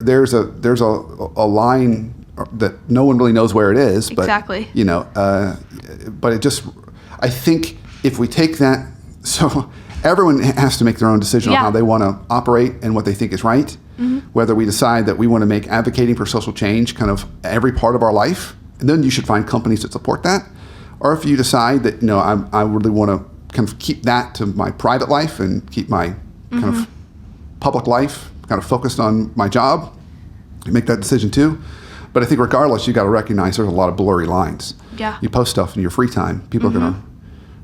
there's a line that no one really knows where it is, but exactly. But it just, I think if we take that, so everyone has to make their own decision on how they want to operate and what they think is right. Mm-hmm. Whether we decide that we want to make advocating for social change kind of every part of our life, and then you should find companies that support that. Or if you decide that, I really want to kind of keep that to my private life and keep my kind of public life kind of focused on my job, you make that decision too. But I think regardless, you got to recognize there's a lot of blurry lines. Yeah. You post stuff in your free time, people are going to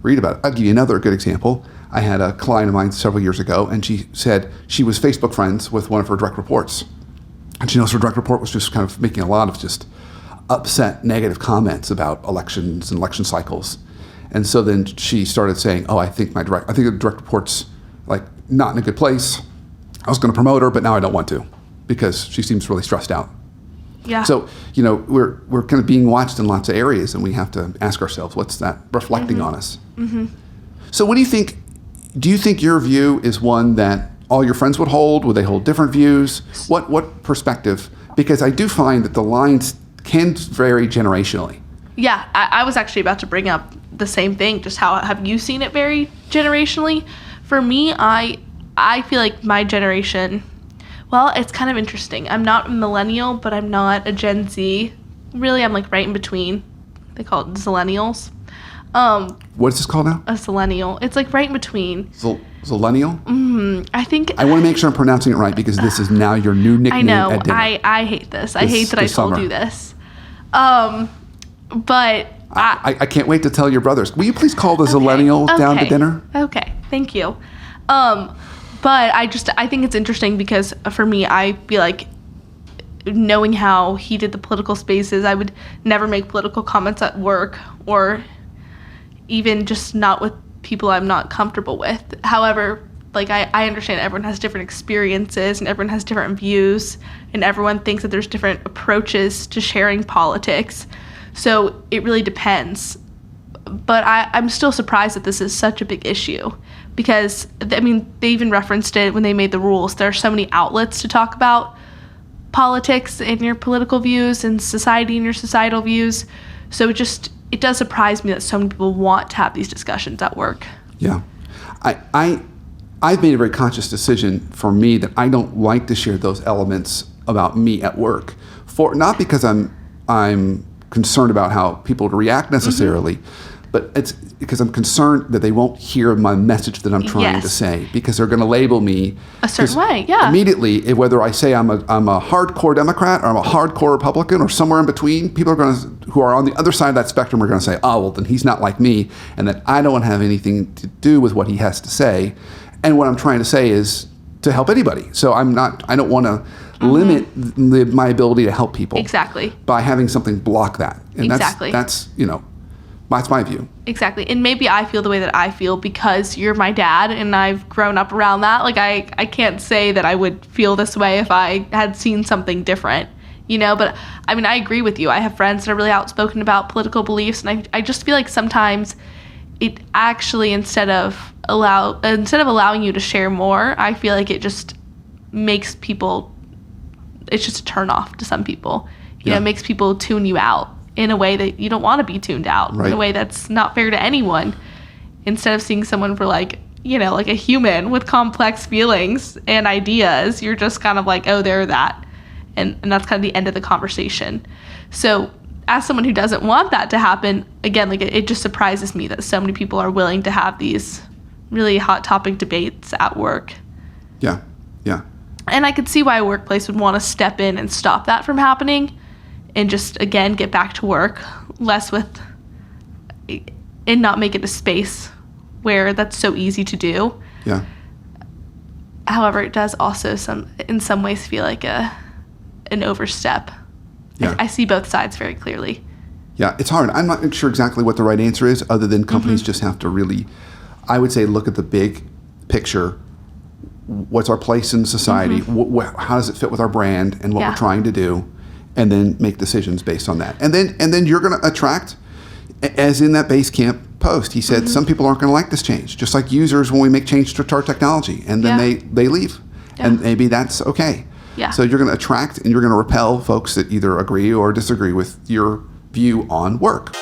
read about it. I'll give you another good example. I had a client of mine several years ago, and she said she was Facebook friends with one of her direct reports. And she knows her direct report was just kind of making a lot of just upset, negative comments about elections and election cycles. And so then she started saying, I think the direct report's like not in a good place. I was going to promote her, but now I don't want to because she seems really stressed out. Yeah. So, we're kind of being watched in lots of areas, and we have to ask ourselves, what's that reflecting on us? Mm-hmm. So what do you think? Do you think your view is one that all your friends would hold? Would they hold different views? What perspective? Because I do find that the lines can vary generationally. Yeah, I was actually about to bring up the same thing. Just how have you seen it vary generationally? For me, I feel like my generation, well, it's kind of interesting. I'm not a millennial, but I'm not a Gen Z. Really, I'm like right in between. They call it Zillennials. What is this called now? A Zillennial. It's like right in between. Zillennial? Mm-hmm. I think... I want to make sure I'm pronouncing it right because this is now your new nickname. I know. At dinner. I hate this. I hate that I told you this. But... I can't wait to tell your brothers. Will you please call the Zillennial down to dinner? Okay. Thank you. But I think it's interesting because for me, I feel like knowing how he did the political spaces, I would never make political comments at work or even just not with people I'm not comfortable with. However, like I understand everyone has different experiences and everyone has different views and everyone thinks that there's different approaches to sharing politics. So it really depends. But I'm still surprised that this is such a big issue because, I mean, they even referenced it when they made the rules. There are so many outlets to talk about politics and your political views and society and your societal views. So it does surprise me that so many people want to have these discussions at work. Yeah. I've made a very conscious decision for me that I don't like to share those elements about me at work. Not because I'm concerned about how people react necessarily, but it's because I'm concerned that they won't hear my message that I'm trying to say because they're going to label me a certain way. Yeah. Immediately, whether I say I'm a hardcore Democrat or I'm a hardcore Republican or somewhere in between, people are who are on the other side of that spectrum are going to say, oh, well, then he's not like me, and that I don't have anything to do with what he has to say. And what I'm trying to say is to help anybody. So I don't want to limit my ability to help people. Exactly. By having something block that. And exactly. That's my view. Exactly. And maybe I feel the way that I feel because you're my dad and I've grown up around that. Like I can't say that I would feel this way if I had seen something different, but I mean, I agree with you. I have friends that are really outspoken about political beliefs, and I just feel like sometimes it actually, instead of allowing you to share more, I feel like it just makes people, it's just a turn off to some people. It makes people tune you out in a way that you don't want to be tuned out, in a way that's not fair to anyone. Instead of seeing someone for like a human with complex feelings and ideas, you're just kind of like, oh, they're that. And that's kind of the end of the conversation. So as someone who doesn't want that to happen, again, like it just surprises me that so many people are willing to have these really hot topic debates at work. Yeah, yeah. And I could see why a workplace would want to step in and stop that from happening and just, again, get back to work, and not make it a space where that's so easy to do. Yeah. However, it does also in some ways feel like an overstep. Yeah. I see both sides very clearly. Yeah, it's hard. I'm not sure exactly what the right answer is, other than companies just have to really, I would say, look at the big picture. What's our place in society? How does it fit with our brand and what we're trying to do? And then make decisions based on that. And then you're going to attract, as in that base camp post, he said, some people aren't going to like this change, just like users when we make change to our technology, and then they leave. Yeah. And maybe that's okay. Yeah. So you're going to attract and you're going to repel folks that either agree or disagree with your view on work.